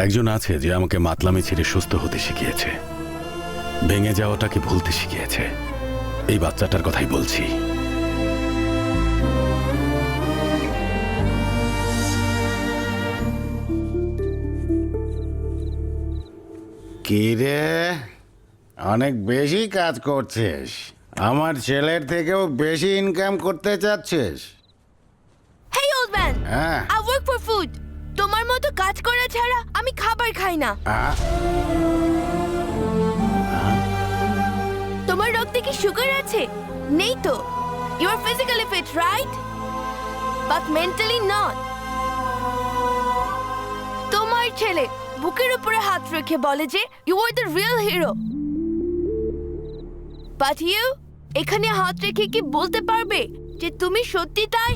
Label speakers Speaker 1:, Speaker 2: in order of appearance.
Speaker 1: একজন আছে যে আমাকে মাতলামি ছেড়ে সুস্থ হতে শিখিয়েছে, ভেঙে যাওয়াটাকে ভুলতে শিখিয়েছে। এই বাচ্চাটার কথাই বলছি।
Speaker 2: কি রে, অনেক বেশি কাজ করছিস। আমার ছেলের থেকেও বেশি ইনকাম করতে চাচ্ছিস?
Speaker 3: হেই ওল্ড ম্যান,
Speaker 2: হ্যাঁ।
Speaker 3: I work for food. তোমার মতো কাজ করা ছাড়া আমি খাবার খাই না। তোমার রক্তে কি সুগার আছে? নেই তো। You are physically fit, right? But mentally not. তোমার ছেলে বুকের উপরে হাত রেখে বলে যে you are the real hero. But you এখানে হাত রেখে কি বলতে পারবে যে তুমি সত্যি তাই?